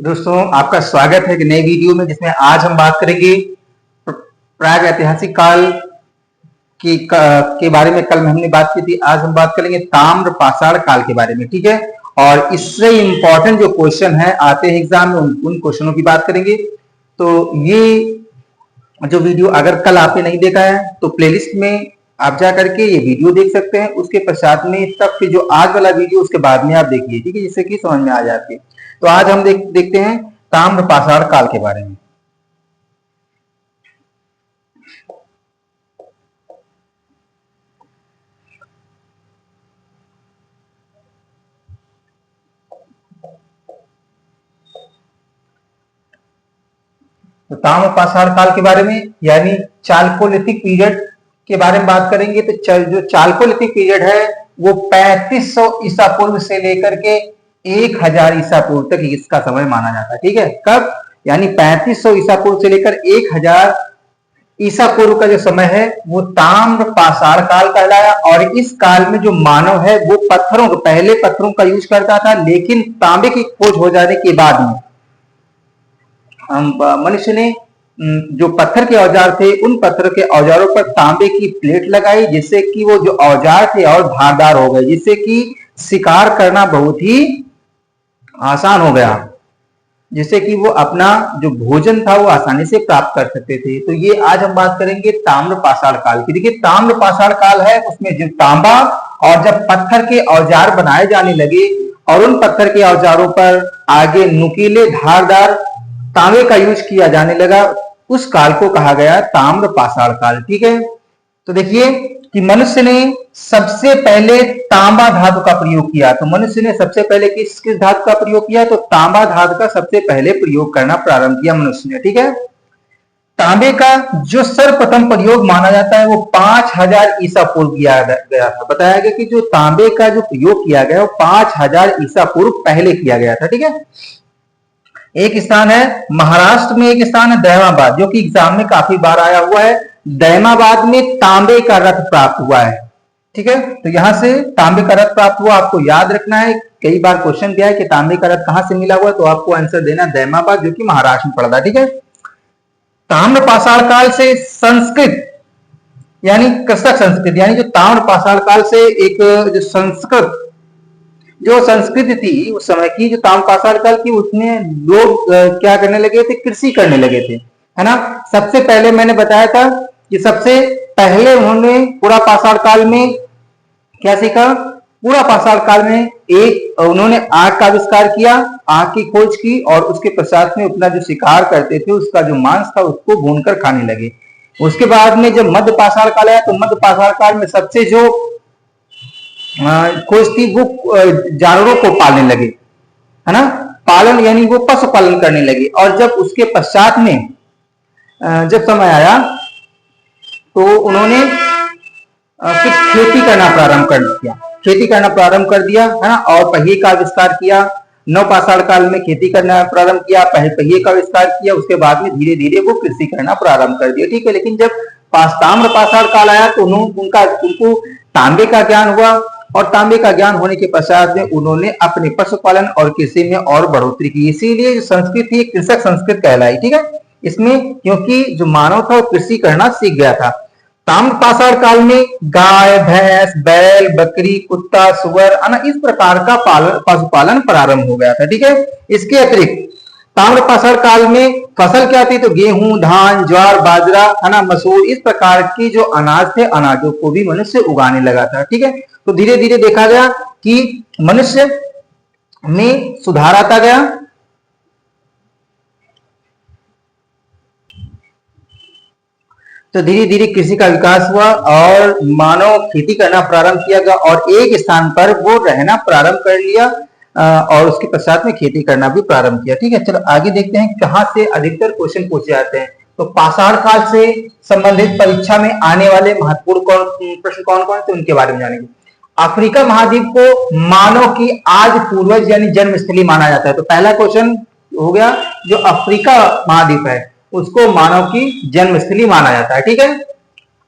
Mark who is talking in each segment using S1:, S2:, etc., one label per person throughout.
S1: दोस्तों आपका स्वागत है एक नए वीडियो में, जिसमें आज हम बात करेंगे प्राग ऐतिहासिक काल के बारे में। कल में हमने बात की थी, आज हम बात करेंगे ताम्र पाषाण काल के बारे में। ठीक है, और इससे इंपॉर्टेंट जो क्वेश्चन है आते हैं एग्जाम में, उन क्वेश्चनों की बात करेंगे। तो ये जो वीडियो अगर कल आपने नहीं देखा है तो प्लेलिस्ट में आप जा करके ये वीडियो देख सकते हैं। उसके पश्चात में तब फिर जो आज वाला वीडियो उसके बाद में आप देखिए, ठीक है, जिससे कि समझ में आ जाती है। तो आज हम देखते हैं ताम्र पाषाण काल के बारे में। तो ताम्र पाषाण काल के बारे में यानी चालकोलिथिक पीरियड के बारे में बात करेंगे। तो जो चालकोलिथिक पीरियड है वो 3500 ईसा पूर्व से लेकर के 1000 ईसा पूर्व तक इसका समय माना जाता है। ठीक है, कब? यानी 3500 ईसा पूर्व से लेकर 1000 ईसा पूर्व का जो समय है वो ताम्र पाषाण काल कहलाया। और इस काल में जो मानव है वो पहले पत्थरों का यूज करता था, लेकिन तांबे की खोज हो जाने के बाद में मनुष्य ने जो पत्थर के औजार थे उन पत्थर के औजारों पर तांबे की प्लेट लगाई, जिससे कि वो जो औजार थे और धारदार हो गए, जिससे कि शिकार करना बहुत ही आसान हो गया, जिससे कि वो अपना जो भोजन था वो आसानी से प्राप्त कर सकते थे। तो ये आज हम बात करेंगे ताम्र पाषाण काल की। देखिए, ताम्र पाषाण काल है उसमें जो तांबा और जब पत्थर के औजार बनाए जाने लगे और उन पत्थर के औजारों पर आगे नुकीले धारदार तांबे का यूज किया जाने लगा, उस काल को कहा गया ताम्र पाषाण काल। ठीक है, तो देखिए कि मनुष्य ने सबसे पहले तांबा धातु का प्रयोग किया। तो मनुष्य ने सबसे पहले किस धातु का प्रयोग किया? तो तांबा धातु का सबसे पहले प्रयोग करना प्रारंभ किया मनुष्य ने। ठीक है, तांबे का जो सर्वप्रथम प्रयोग माना जाता है वो 5000 ईसा पूर्व किया गया था। बताया गया कि जो तांबे का जो प्रयोग किया गया वो 5000 ईसा पूर्व पहले किया गया था। ठीक है, एक स्थान है महाराष्ट्र में, एक स्थान है दहमाबाद, जो कि एग्जाम में काफी बार आया हुआ है। दहमाबाद में तांबे का रथ प्राप्त हुआ है। ठीक है, तो यहां से तांबे का रथ प्राप्त हुआ, आपको याद रखना है। कई बार क्वेश्चन दिया है कि तांबे का रथ कहां से मिला हुआ है, तो आपको आंसर देना दहमाबाद, जो कि महाराष्ट्र में पड़ता है। ठीक है, ताम्र पाषाण काल से संस्कृत यानी कृषक संस्कृत, यानी जो ताम्र पाषाण काल से एक जो संस्कृति थी उस समय की, जो ताम्र पाषाण काल की, उसमें लोग क्या करने लगे थे? कृषि करने लगे थे, है ना। सबसे पहले मैंने बताया था कि सबसे पहले उन्होंने पूरा पाषाण काल में क्या सीखा? पूरा पाषाण काल में उन्होंने आग का आविष्कार किया, आग की खोज की, और उसके पश्चात में अपना जो शिकार करते थे उसका जो मांस था उसको भूनकर खाने लगे। उसके बाद में जब मध्य पाषाण काल आया तो मध्य पाषाण काल में सबसे जो खोज थी वो जानवरों को पालने लगे, है ना। पालन यानी वो पशुपालन करने लगे। और जब उसके पश्चात में जब समय आया तो उन्होंने फिर खेती करना प्रारंभ कर दिया, है ना। और पहिए का आविष्कार किया। नव पाषाण काल में खेती करना प्रारंभ किया, पहिए का आविष्कार किया। उसके बाद में धीरे धीरे वो कृषि करना प्रारंभ कर दिया। ठीक है, लेकिन जब ताम्र पाषाण काल आया तो उनको तांबे का ज्ञान हुआ, और तांबे का ज्ञान होने के पश्चात में उन्होंने अपने पशुपालन और कृषि में और बढ़ोतरी की। इसीलिए जो संस्कृति कृषक संस्कृत कहलाई। ठीक है, इसमें क्योंकि जो मानव था वो कृषि करना सीख गया था। ताम्र पाषाण काल में गाय, भैंस, बैल, बकरी, कुत्ता, सुअर, इस प्रकार का पशुपालन प्रारंभ हो गया था। ठीक है, इसके अतिरिक्त ताम्र पाषाण काल में फसल क्या थी? तो गेहूं, धान, ज्वार, बाजरा, मसूर, इस प्रकार की जो अनाज थे, अनाजों को भी मनुष्य उगाने लगा था। ठीक है, तो धीरे धीरे देखा गया कि मनुष्य में सुधार आता गया। तो धीरे धीरे कृषि का विकास हुआ और मानव खेती करना प्रारंभ किया गया, और एक स्थान पर वो रहना प्रारंभ कर लिया, और उसके पश्चात में खेती करना भी प्रारंभ किया। ठीक है, चलो आगे देखते हैं कहां से अधिकतर क्वेश्चन पूछे जाते हैं। तो पाषाण काल से संबंधित परीक्षा में आने वाले महत्वपूर्ण प्रश्न कौन कौन से, उनके बारे में जानेंगे। अफ्रीका महाद्वीप को मानव की आज पूर्वज यानी जन्मस्थली माना जाता है। तो पहला क्वेश्चन हो गया, जो अफ्रीका महाद्वीप है उसको मानव की जन्मस्थली माना जाता है। ठीक है,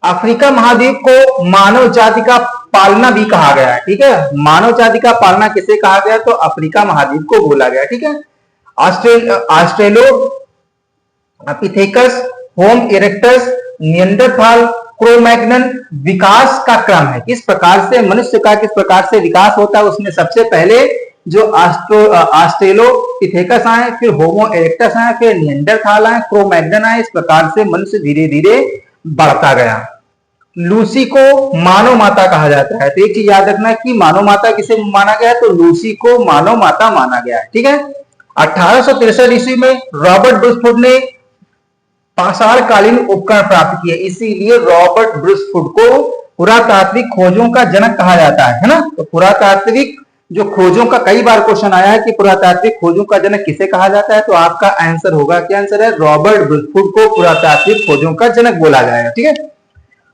S1: अफ्रीका महाद्वीप को मानव जाति का पालना भी कहा गया है। ठीक है, मानव जाति का पालना किसे कहा गया? तो अफ्रीका महाद्वीप को बोला गया। ठीक है, ऑस्ट्रेलोपिथेकस, होम इरेक्टस, निएंडरथाल, क्रो-मैग्नन विकास का क्रम है। किस प्रकार से मनुष्य का किस प्रकार से विकास होता है, उसमें सबसे पहले जो ऑस्ट्रेलोपिथेकस आए, फिर होमो इरेक्टस आए, फिर निएंडरथाल आए, क्रो-मैग्नन आए। इस प्रकार से मनुष्य धीरे धीरे बढ़ता गया। लूसी को मानव माता कहा जाता है। तो एक चीज याद रखना कि मानव माता किसे माना गया है, तो लूसी को मानव माता माना गया है। ठीक है। 1863 ईस्वी में रॉबर्ट ब्रूसफुट ने पाषाणकालीन उपकरण प्राप्त किए, इसीलिए रॉबर्ट ब्रूसफुट को पुरातात्विक खोजों का जनक कहा जाता है ना। तो पुरातात्विक जो खोजों का कई बार क्वेश्चन आया है कि पुरातात्विक खोजों का जनक किसे कहा जाता है, तो आपका आंसर होगा, क्या आंसर है, रॉबर्ट ब्रूसफुट को पुरातात्विक खोजों का जनक बोला जाएगा। ठीक है।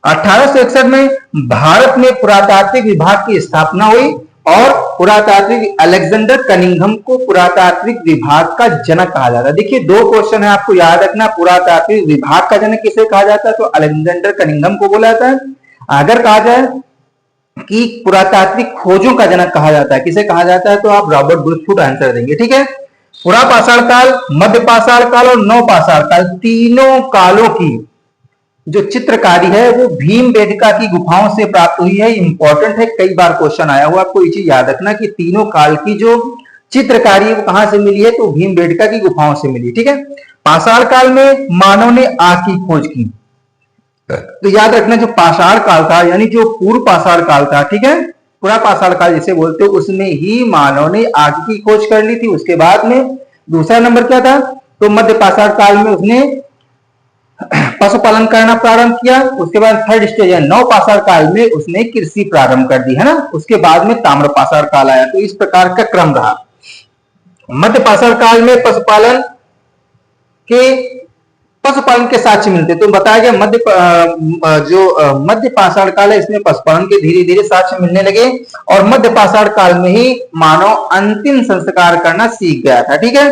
S1: 1861 में भारत में पुरातात्विक विभाग की स्थापना हुई और पुरातात्विक अलेक्जेंडर कनिंघम को पुरातात्विक विभाग का जनक कहा जाता है। देखिए दो क्वेश्चन है, आपको याद रखना, पुरातात्विक विभाग का जनक किसे कहा जाता है, तो अलेक्जेंडर कनिंघम को बोला जाता है। अगर कहा जाए कि पुरातात्विक खोजों का जनक कहा जाता है, किसे कहा जाता है, तो आप रॉबर्ट ब्रूसफुट आंसर देंगे। ठीक है। पुरापाषाण काल, मध्य पाषाण काल और नवपाषाण काल, तीनों कालों की जो चित्रकारी है वो भीमबेटका की गुफाओं से प्राप्त हुई है। इंपॉर्टेंट है, कई बार क्वेश्चन आया हुआ, आपको ये चीज याद रखना कि तीनों काल की जो चित्रकारी वो कहां से मिली है, तो भीमबेटका की गुफाओं से मिली। ठीक है। पाषाण काल में मानव ने आग की खोज की। तो याद रखना जो पाषाण काल था, यानी जो पूर्व पाषाण काल था, ठीक है, पूरा पाषाण काल जिसे बोलते हो, उसमें ही मानव ने आग की खोज कर ली थी। उसके बाद में दूसरा नंबर क्या था, तो मध्य पाषाण काल में उसने पशुपालन करना प्रारंभ किया। उसके बाद थर्ड स्टेज है नव पाषाण काल में उसने कृषि प्रारंभ कर दी, है ना। उसके बाद में ताम्र पाषाण काल आया। तो इस प्रकार का क्रम रहा। मध्य पाषाण काल में पशुपालन के साक्ष्य मिलते, तो बताया गया मध्य पाषाण काल है, इसमें पशुपालन के धीरे धीरे साक्ष्य मिलने लगे और मध्य पाषाण काल में ही मानव अंतिम संस्कार करना सीख गया था। ठीक है।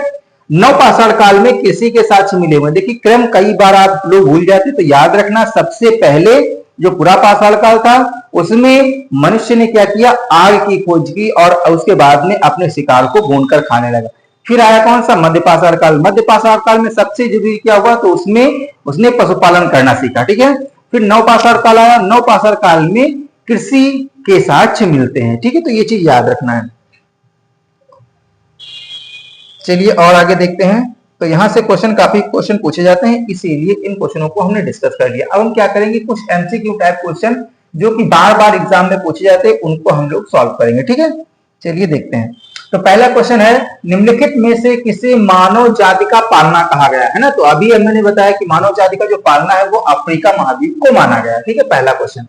S1: नव पाषाण काल में कृषि के साक्ष्य मिले हुए। देखिए क्रम कई बार आप लोग भूल जाते, तो याद रखना सबसे पहले जो पूरा पाषाण काल था उसमें मनुष्य ने क्या किया, आग की खोज की और उसके बाद में अपने शिकार को भूनकर खाने लगा। फिर आया कौन सा, मध्य पाषाण काल। मध्य पाषाण काल में सबसे जरूरी क्या हुआ, तो उसमें उसने पशुपालन करना सीखा। ठीक है। फिर नव पाषाण काल आया। नव पाषाण काल में कृषि के साक्ष्य मिलते हैं। ठीक है। तो ये चीज याद रखना है। चलिए और आगे देखते हैं। तो यहां से काफी क्वेश्चन पूछे जाते हैं, इसीलिए इन क्वेश्चनों को हमने डिस्कस कर लिया। अब हम क्या करेंगे, कुछ एमसीक्यू टाइप क्वेश्चन जो कि बार बार एग्जाम में पूछे जाते हैं, उनको हम लोग सॉल्व करेंगे। ठीक है। चलिए देखते हैं। तो पहला क्वेश्चन है, निम्नलिखित में से किसे मानव जाति का पालना कहा गया है ना। तो अभी मैंने बताया कि मानव जाति का जो पालना है वो अफ्रीका महाद्वीप को माना गया। ठीक है, पहला क्वेश्चन।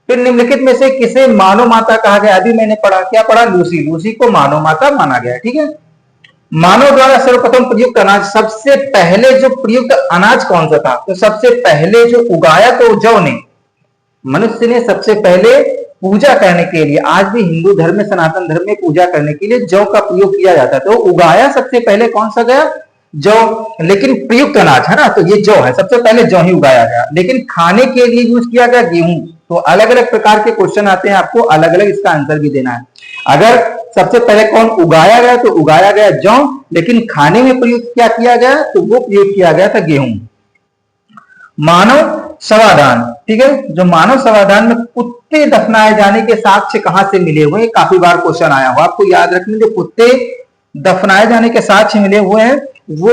S1: फिर निम्नलिखित में से किसे मानव माता कहा गया, अभी मैंने पढ़ा, क्या पढ़ा, लूसी को मानव माता माना गया। ठीक है। मानव द्वारा सर्वप्रथम प्रयुक्त अनाज, सबसे पहले जो प्रयुक्त अनाज कौन सा था, तो सबसे पहले जो उगाया तो जौ ने, मनुष्य ने सबसे पहले पूजा करने के लिए, आज भी हिंदू धर्म में, सनातन धर्म में पूजा करने के लिए जौ का प्रयोग किया जाता है। तो उगाया सबसे पहले कौन सा गया, जौ। लेकिन प्रयुक्त अनाज है ना, तो ये जौ है, सबसे पहले जौ ही उगाया गया। लेकिन खाने के लिए यूज किया गया गेहूं। तो अलग अलग प्रकार के क्वेश्चन आते हैं, आपको अलग अलग इसका आंसर भी देना है। अगर सबसे पहले कौन उगाया गया, तो उगाया गया जौ, लेकिन खाने में प्रयुक्त क्या किया गया, तो वो प्रयोग किया गया था गेहूं। मानव समाधान, ठीक है, जो मानव समाधान में कुत्ते दफनाए जाने के साक्ष्य कहां से मिले हुए, काफी बार क्वेश्चन आया हुआ, आपको याद रखना, जो कुत्ते दफनाए जाने के साक्ष्य मिले हुए हैं वो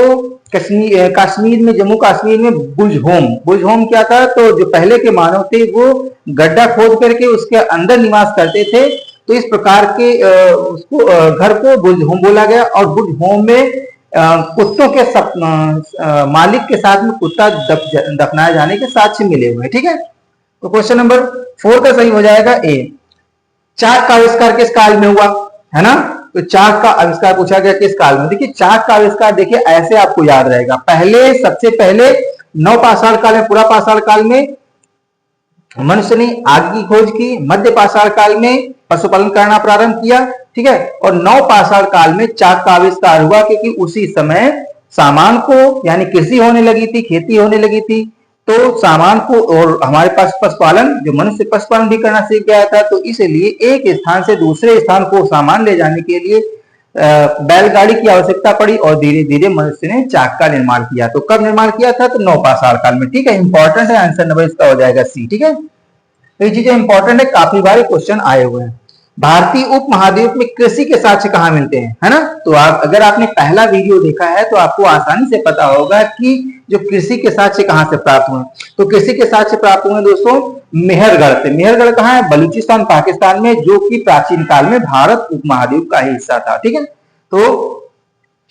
S1: कश्मीर में, जम्मू कश्मीर में बुजहोम क्या था, तो जो पहले के मानव थे वो गड्ढा खोद करके उसके अंदर निवास करते थे। तो इस प्रकार के उसको घर को बुजहोम बोला गया। और बुजहोम में कुत्तों के मालिक के साथ में कुत्ता दफनाए जाने के साक्ष्य मिले हुए। ठीक है। तो क्वेश्चन नंबर 4 का सही हो जाएगा ए। चाक का आविष्कार किस काल में हुआ, है ना। तो चाक का आविष्कार पूछा गया किस काल में। देखिए चाक का आविष्कार, देखिए ऐसे आपको याद रहेगा, सबसे पहले नव पाषाण काल में, पूरा पाषाण काल में मनुष्य ने आग की खोज की। मध्य पाषाण काल में पशुपालन करना प्रारंभ किया। ठीक है। और नव पाषाण काल में चाक का आविष्कार हुआ, क्योंकि उसी समय सामान को, यानी कृषि होने लगी थी, खेती होने लगी थी, तो सामान को, और हमारे पास पशुपालन, जो मनुष्य पशुपालन भी करना सीख गया था, तो इसलिए एक स्थान से दूसरे स्थान को सामान ले जाने के लिए बैलगाड़ी की आवश्यकता पड़ी और धीरे धीरे मनुष्य ने चाक का निर्माण किया। तो कब निर्माण किया था? तो नौपाषाण काल में। ठीक है, इंपॉर्टेंट है, आंसर नंबर इसका हो जाएगा सी। ठीक है, तो ये चीजें इंपॉर्टेंट है, काफी बार क्वेश्चन आए हुए हैं। भारतीय उप महाद्वीप में कृषि के साक्ष्य कहाँ मिलते हैं, है ना? तो अगर आपने पहला वीडियो देखा है तो आपको आसानी से पता होगा कि जो कृषि के साक्ष्य कहाँ से प्राप्त हुए। तो कृषि के साक्ष्य प्राप्त हुए दोस्तों मेहरगढ़ से। मेहरगढ़ कहाँ है? बलूचिस्तान पाकिस्तान में, जो कि प्राचीन काल में भारत उपमहाद्वीप का ही हिस्सा था। ठीक है, तो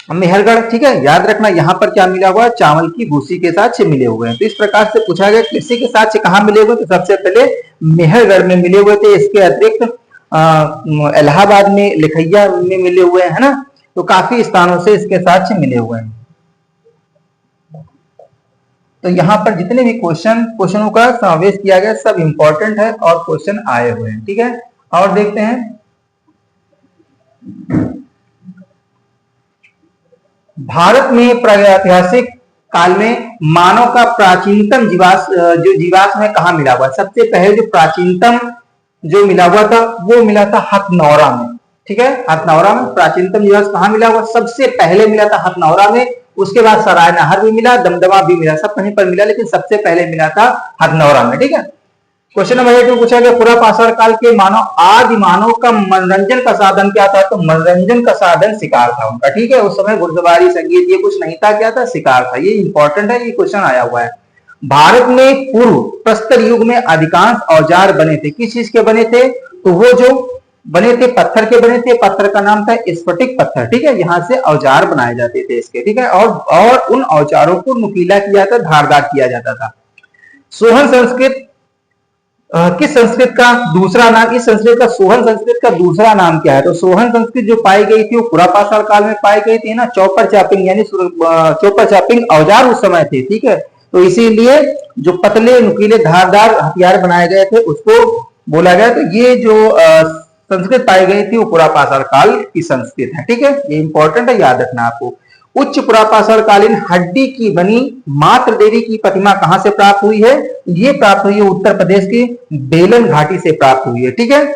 S1: मेहरगढ़। ठीक है, याद रखना यहाँ पर क्या मिला हुआ है? चावल की भूसी के साक्ष्य मिले हुए हैं। तो इस प्रकार से पूछा गया कृषि के साक्ष्य कहाँ मिले हुए? तो सबसे पहले मेहरगढ़ में मिले हुए थे। इसके अतिरिक्त इलाहाबाद में, लिखैया में मिले हुए हैं, है ना? तो काफी स्थानों से इसके साक्ष्य मिले हुए हैं। तो यहाँ पर जितने भी क्वेश्चनों का समावेश किया गया सब इंपॉर्टेंट है और क्वेश्चन आए हुए हैं। ठीक है, और देखते हैं भारत में प्रागैतिहासिक काल में मानव का प्राचीनतम जीवाश्म में कहा मिला हुआ? सबसे पहले जो प्राचीनतम जो मिला हुआ था वो मिला था हथनौरा में। ठीक है, हथनौरा में प्राचीनतम जीवाश्म कहाँ मिला हुआ? सबसे पहले मिला था हथनौरा में। उसके बाद सराय नहर भी मिला, दमदमा भी मिला, सब कहीं पर मिला, लेकिन सबसे पहले मिला था हथनौरा में। ठीक है, क्वेश्चन नंबर 8 में पूछा गया पुरापाषाण काल के आदि मानव का मनोरंजन का साधन क्या था? तो मनोरंजन का साधन शिकार था उनका। ठीक है, उस समय घुड़सवारी, संगीत ये कुछ नहीं था, क्या था? शिकार था। ये इंपॉर्टेंट है, ये क्वेश्चन आया हुआ है। भारत में पूर्व प्रस्तर युग में अधिकांश औजार बने थे, किस चीज के बने थे? तो वो जो बने थे पत्थर के बने थे। पत्थर का नाम था स्फटिक पत्थर। ठीक है, यहाँ से औजार बनाए जाते थे इसके। ठीक है, और उन औजारों को नुकीला किया जाता, धारदार किया जाता था। सोहन संस्कृत किस संस्कृत का दूसरा नाम? इस संस्कृत का, सोहन संस्कृत का दूसरा नाम क्या है? तो सोहन संस्कृत जो पाई गई थी वो पुरापाषाण काल में पाई गई थी ना। चौपर चापिंग यानी चौपर चापिंग औजार उस समय थे। ठीक है, तो इसीलिए जो पतले नुकीले धारदार हथियार बनाए गए थे उसको बोला गया। तो ये जो संस्कृत पाई गई थी वो पुरापाषाण काल की संस्कृत है। ठीक है, ये इंपॉर्टेंट है, याद रखना आपको। उच्च पुरापाषाण कालीन हड्डी की बनी मात्र देवी की प्रतिमा कहां से प्राप्त हुई है? ये प्राप्त हुई है उत्तर प्रदेश की बेलन घाटी से प्राप्त हुई है। ठीक है,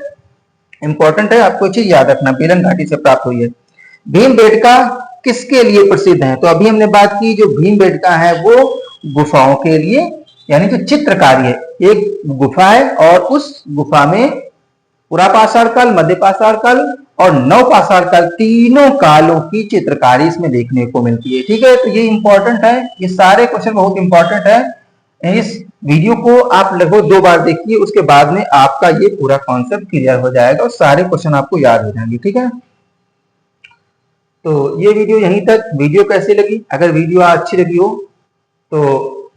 S1: इंपॉर्टेंट है, आपको चीज याद रखना, बेलन घाटी से प्राप्त हुई है। भीमबेटका किसके लिए प्रसिद्ध है? तो अभी हमने बात की, जो भीमबेटका है वो गुफाओं के लिए, यानी जो चित्रकारी है। एक गुफा है और उस गुफा में पुरापाषाण काल, मध्यपाषाण काल और नवपाषाण काल, तीनों कालों की चित्रकारी इसमें देखने को मिलती है। ठीक है, तो ये इंपॉर्टेंट है, ये सारे क्वेश्चन बहुत इंपॉर्टेंट है। इस वीडियो को आप लगभग 2 बार देखिए, उसके बाद में आपका ये पूरा कॉन्सेप्ट क्लियर हो जाएगा और सारे क्वेश्चन आपको याद हो जाएंगे। ठीक है, तो ये वीडियो यहीं तक। वीडियो कैसी लगी? अगर वीडियो अच्छी लगी हो तो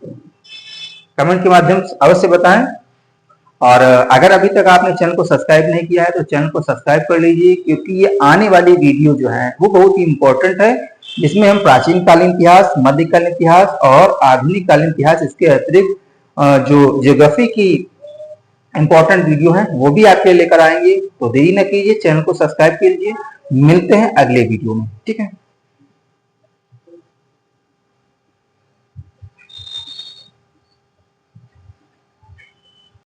S1: कमेंट के माध्यम से अवश्य बताएं। और अगर अभी तक आपने चैनल को सब्सक्राइब नहीं किया है तो चैनल को सब्सक्राइब कर लीजिए, क्योंकि ये आने वाली वीडियो जो है वो बहुत ही इंपॉर्टेंट है, जिसमें हम प्राचीन कालीन इतिहास, मध्यकालीन इतिहास और आधुनिक कालीन इतिहास, इसके अतिरिक्त जो ज्योग्राफी की इंपॉर्टेंट वीडियो है वो भी आपके लेकर आएंगे। तो देरी न कीजिए, चैनल को सब्सक्राइब कीजिए। मिलते हैं अगले वीडियो में। ठीक है।